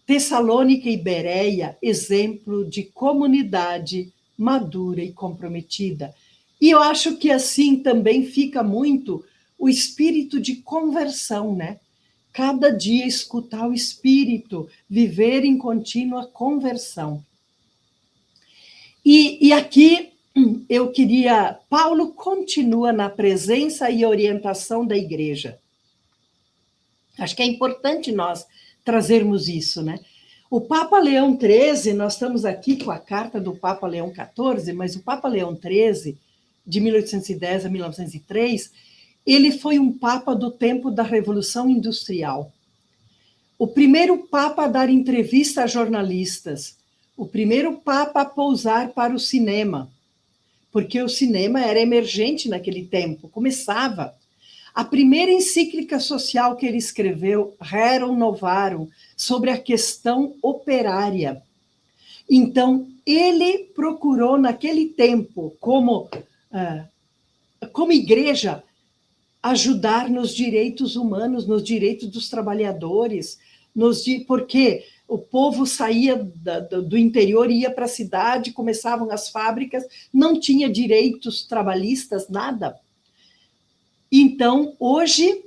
Tessalônica e Bereia, exemplo de comunidade madura e comprometida. E eu acho que assim também fica muito o espírito de conversão, né? Cada dia escutar o espírito, viver em contínua conversão. E aqui eu queria... Paulo continua na presença e orientação da igreja. Acho que é importante nós trazermos isso, né? O Papa Leão XIII, nós estamos aqui com a carta do Papa Leão XIV, mas o Papa Leão XIII, de 1810 a 1903, ele foi um Papa do tempo da Revolução Industrial. O primeiro Papa a dar entrevista a jornalistas, o primeiro Papa a pousar para o cinema, porque o cinema era emergente naquele tempo, começava. A primeira encíclica social que ele escreveu, Rerum Novarum, sobre a questão operária. Então, ele procurou, naquele tempo, como igreja, ajudar nos direitos humanos, nos direitos dos trabalhadores, porque o povo saía do interior, ia para a cidade, começavam as fábricas, não tinha direitos trabalhistas, nada. Então, hoje,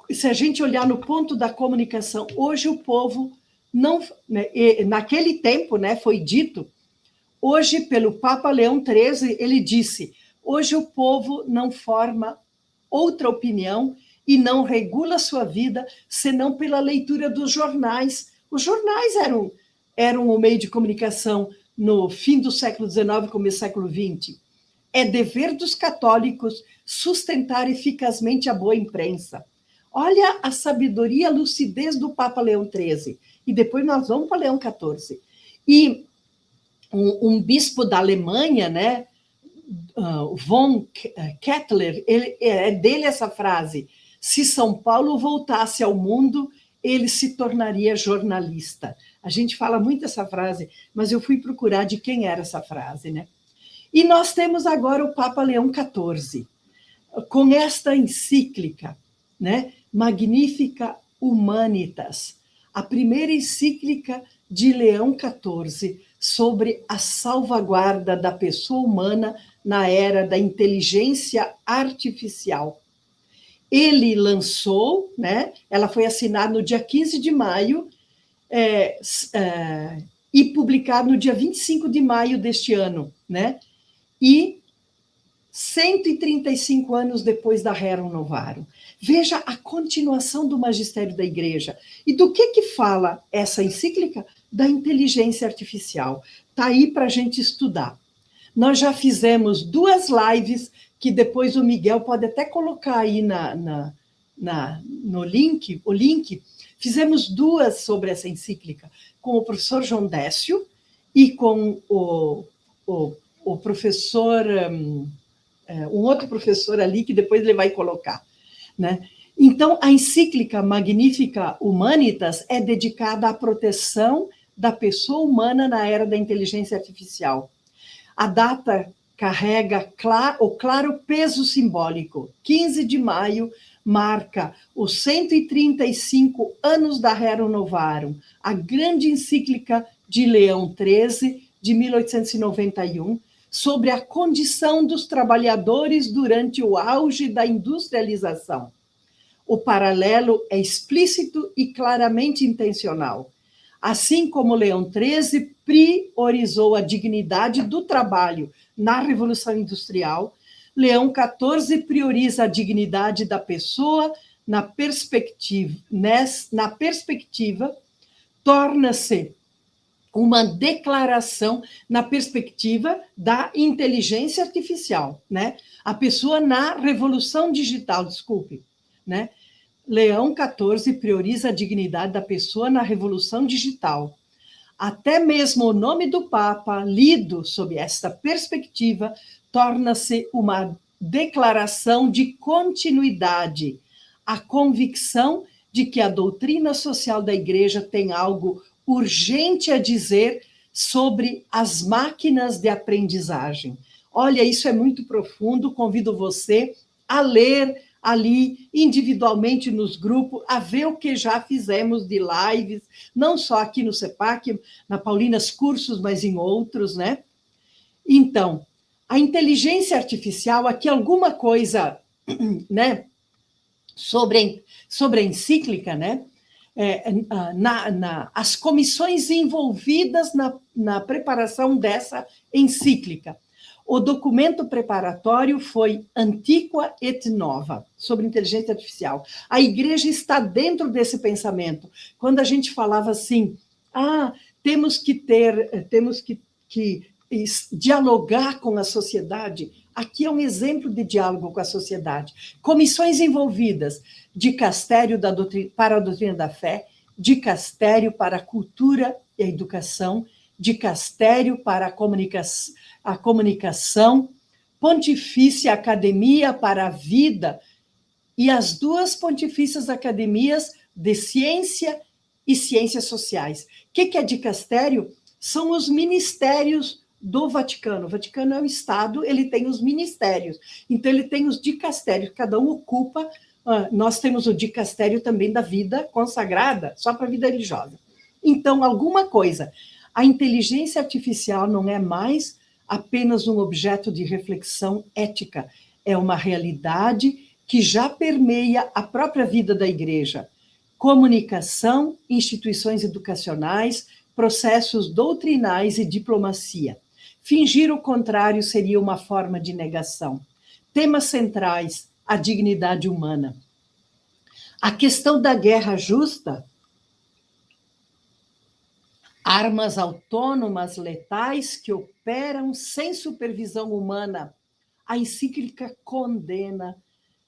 se a gente olhar no ponto da comunicação, hoje o povo não... Naquele tempo, né, foi dito, hoje, pelo Papa Leão XIII, ele disse, hoje o povo não forma outra opinião e não regula sua vida, senão pela leitura dos jornais. Os jornais eram o meio de comunicação no fim do século XIX, começo do século XX. É dever dos católicos sustentar eficazmente a boa imprensa. Olha a sabedoria, a lucidez do Papa Leão XIII. E depois nós vamos para Leão XIV. E um bispo da Alemanha, né, von Kettler, é dele essa frase, se São Paulo voltasse ao mundo, ele se tornaria jornalista. A gente fala muito essa frase, mas eu fui procurar de quem era essa frase, né? E nós temos agora o Papa Leão XIV, com esta encíclica, né? Magnificat Humanitas, a primeira encíclica de Leão XIV sobre a salvaguarda da pessoa humana na era da inteligência artificial. Ele lançou, né? Ela foi assinada no dia 15 de maio e publicada no dia 25 de maio deste ano, né? E 135 anos depois da Rerum Novarum. Veja a continuação do magistério da Igreja. E do que fala essa encíclica? Da inteligência artificial. Está aí para a gente estudar. Nós já fizemos 2 lives, que depois o Miguel pode até colocar aí no link, o link. Fizemos 2 sobre essa encíclica, com o professor João Décio e com o professor... um outro professor ali, que depois ele vai colocar, né? Então, a encíclica Magnificat Humanitas é dedicada à proteção da pessoa humana na era da inteligência artificial. A data carrega o claro peso simbólico. 15 de maio marca os 135 anos da Rerum Novarum, a grande encíclica de Leão XIII, de 1891, sobre a condição dos trabalhadores durante o auge da industrialização. O paralelo é explícito e claramente intencional. Assim como Leão XIII priorizou a dignidade do trabalho na Revolução Industrial, Leão XIV prioriza a dignidade da pessoa na perspectiva, torna-se uma declaração na perspectiva da inteligência artificial, né? A pessoa na revolução digital, desculpe, né? Leão XIV prioriza a dignidade da pessoa na revolução digital. Até mesmo o nome do Papa, lido sob esta perspectiva, torna-se uma declaração de continuidade, a convicção de que a doutrina social da Igreja tem algo urgente a dizer sobre as máquinas de aprendizagem. Olha, isso é muito profundo, convido você a ler ali individualmente nos grupos, a ver o que já fizemos de lives, não só aqui no CEPAC, na Paulinas Cursos, mas em outros, né? Então, a inteligência artificial, aqui alguma coisa, né, sobre a encíclica, né? As comissões envolvidas na preparação dessa encíclica. O documento preparatório foi Antiqua et Nova, sobre inteligência artificial. A Igreja está dentro desse pensamento. Quando a gente falava assim, temos que dialogar com a sociedade, aqui é um exemplo de diálogo com a sociedade. Comissões envolvidas, dicastério para a doutrina da fé, dicastério para a cultura e a educação, dicastério para a comunicação, Pontifícia Academia para a Vida e as 2 pontifícias academias de ciência e ciências sociais. O que é dicastério? São os ministérios do Vaticano. O Vaticano é um Estado, ele tem os ministérios. Então, ele tem os dicastérios, cada um ocupa. Nós temos o dicastério também da vida consagrada, só para a vida religiosa. Então, alguma coisa. A inteligência artificial não é mais apenas um objeto de reflexão ética, é uma realidade que já permeia a própria vida da Igreja. Comunicação, instituições educacionais, processos doutrinais e diplomacia. Fingir o contrário seria uma forma de negação. Temas centrais, a dignidade humana. A questão da guerra justa, armas autônomas letais que operam sem supervisão humana. A encíclica condena,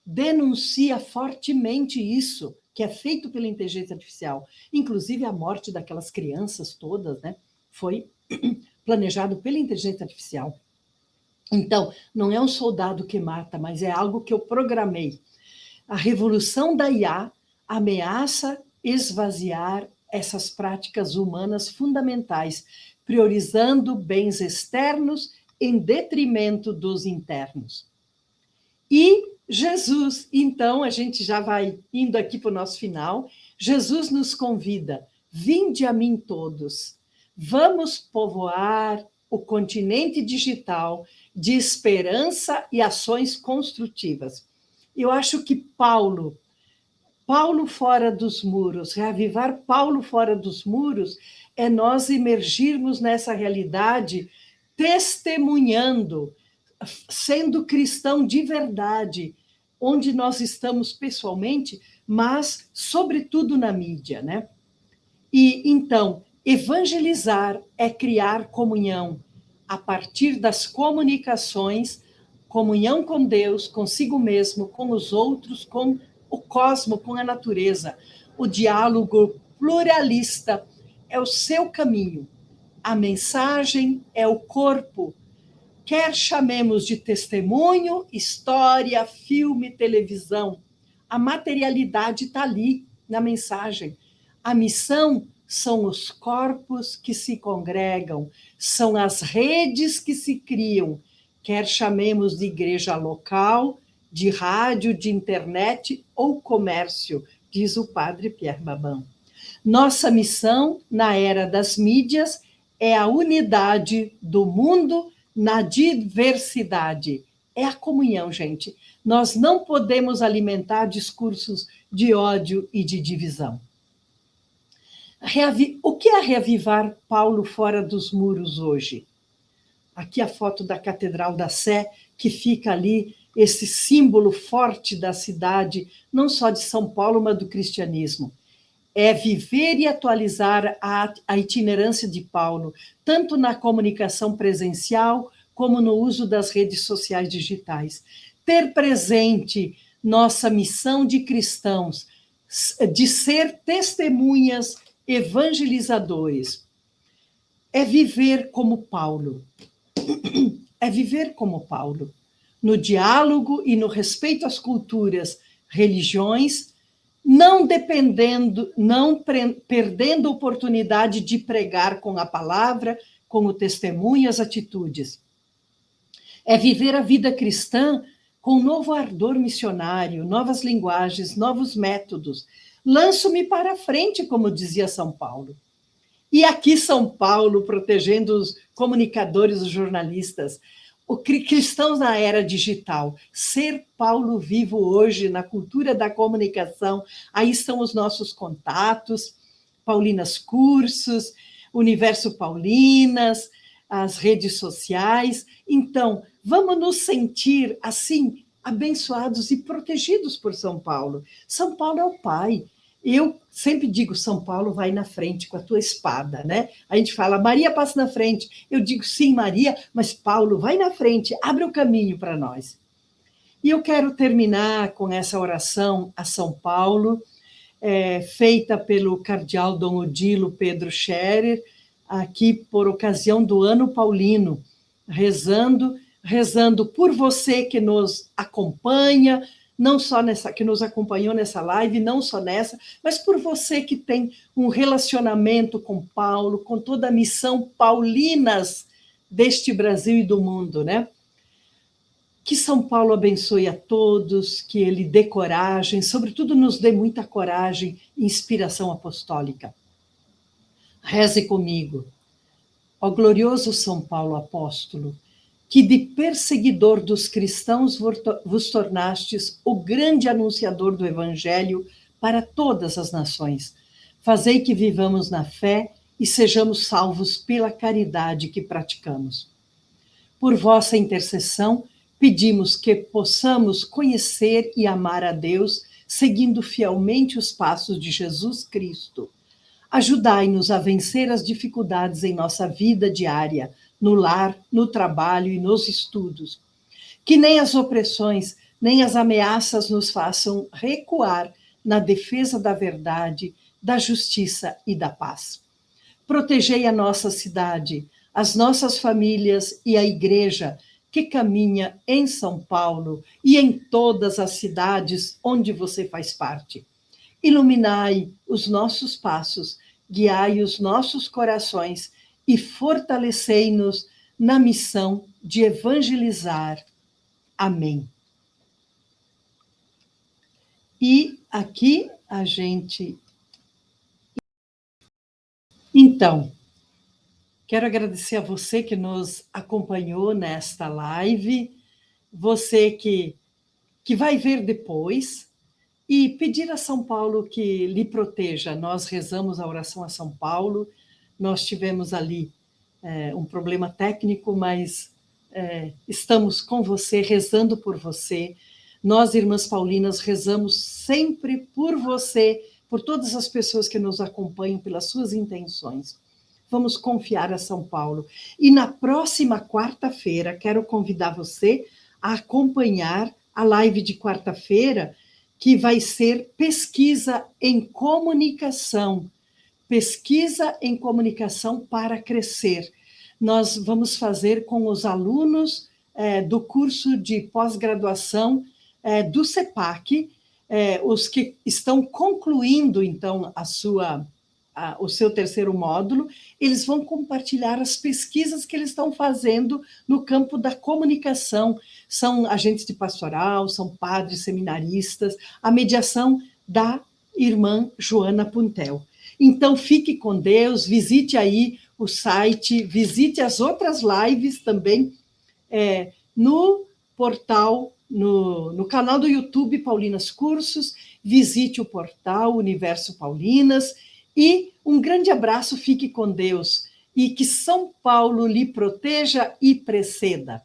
denuncia fortemente isso, que é feito pela inteligência artificial. Inclusive, a morte daquelas crianças todas, né, foi planejado pela inteligência artificial. Então, não é um soldado que mata, mas é algo que eu programei. A revolução da IA ameaça esvaziar essas práticas humanas fundamentais, priorizando bens externos em detrimento dos internos. E Jesus, então, a gente já vai indo aqui para o nosso final, Jesus nos convida, vinde a mim todos, vamos povoar o continente digital de esperança e ações construtivas. Eu acho que Paulo fora dos muros, reavivar Paulo fora dos muros, é nós emergirmos nessa realidade, testemunhando, sendo cristão de verdade, onde nós estamos pessoalmente, mas, sobretudo, na mídia, né? E, então, evangelizar é criar comunhão a partir das comunicações, comunhão com Deus, consigo mesmo, com os outros, com o cosmos, com a natureza. O diálogo pluralista é o seu caminho. A mensagem é o corpo. Quer chamemos de testemunho, história, filme, televisão, a materialidade está ali na mensagem. A missão são os corpos que se congregam, são as redes que se criam, quer chamemos de igreja local, de rádio, de internet ou comércio, diz o padre Pierre Babin. Nossa missão na era das mídias é a unidade do mundo na diversidade. É a comunhão, gente. Nós não podemos alimentar discursos de ódio e de divisão. O que é reavivar Paulo fora dos muros hoje? Aqui a foto da Catedral da Sé, que fica ali, esse símbolo forte da cidade, não só de São Paulo, mas do cristianismo. É viver e atualizar a itinerância de Paulo, tanto na comunicação presencial, como no uso das redes sociais digitais. Ter presente nossa missão de cristãos, de ser testemunhas evangelizadores. É viver como Paulo. É viver como Paulo, no diálogo e no respeito às culturas, religiões, não perdendo a oportunidade de pregar com a palavra, com o testemunho, as atitudes. É viver a vida cristã com novo ardor missionário, novas linguagens, novos métodos. Lanço-me para a frente, como dizia São Paulo. E aqui São Paulo, protegendo os comunicadores, os jornalistas, os cristãos na era digital. Ser Paulo vivo hoje na cultura da comunicação, aí estão os nossos contatos, Paulinas Cursos, Universo Paulinas, as redes sociais. Então, vamos nos sentir assim, abençoados e protegidos por São Paulo. São Paulo é o pai. Eu sempre digo, São Paulo vai na frente com a tua espada, né? A gente fala, Maria passa na frente. Eu digo, sim, Maria, mas Paulo vai na frente, abre o caminho para nós. E eu quero terminar com essa oração a São Paulo, feita pelo cardeal Dom Odilo Pedro Scherer, aqui por ocasião do Ano Paulino, rezando por você que nos acompanha, não só nessa, que nos acompanhou nessa live, não só nessa, mas por você que tem um relacionamento com Paulo, com toda a missão paulinas deste Brasil e do mundo, né? Que São Paulo abençoe a todos, que ele dê coragem, sobretudo nos dê muita coragem e inspiração apostólica. Reze comigo. Ó glorioso São Paulo apóstolo, que de perseguidor dos cristãos vos tornastes o grande anunciador do Evangelho para todas as nações. Fazei que vivamos na fé e sejamos salvos pela caridade que praticamos. Por vossa intercessão, pedimos que possamos conhecer e amar a Deus, seguindo fielmente os passos de Jesus Cristo. Ajudai-nos a vencer as dificuldades em nossa vida diária, no lar, no trabalho e nos estudos. Que nem as opressões, nem as ameaças nos façam recuar na defesa da verdade, da justiça e da paz. Protegei a nossa cidade, as nossas famílias e a igreja que caminha em São Paulo e em todas as cidades onde você faz parte. Iluminai os nossos passos, guiai os nossos corações e fortalecei-nos na missão de evangelizar. Amém. E aqui a gente... Então, quero agradecer a você que nos acompanhou nesta live, você que vai ver depois, e pedir a São Paulo que lhe proteja. Nós rezamos a oração a São Paulo, nós tivemos ali um problema técnico, mas estamos com você, rezando por você. Nós, Irmãs Paulinas, rezamos sempre por você, por todas as pessoas que nos acompanham, pelas suas intenções. Vamos confiar a São Paulo. E na próxima quarta-feira, quero convidar você a acompanhar a live de quarta-feira, que vai ser pesquisa em comunicação. Pesquisa em comunicação para crescer. Nós vamos fazer com os alunos do curso de pós-graduação do CEPAC, os que estão concluindo, então, o seu terceiro módulo, eles vão compartilhar as pesquisas que eles estão fazendo no campo da comunicação. São agentes de pastoral, são padres, seminaristas, a mediação da irmã Joana Puntel. Então, fique com Deus, visite aí o site, visite as outras lives também no portal, no canal do YouTube Paulinas Cursos, visite o portal Universo Paulinas, e um grande abraço, fique com Deus, e que São Paulo lhe proteja e preceda.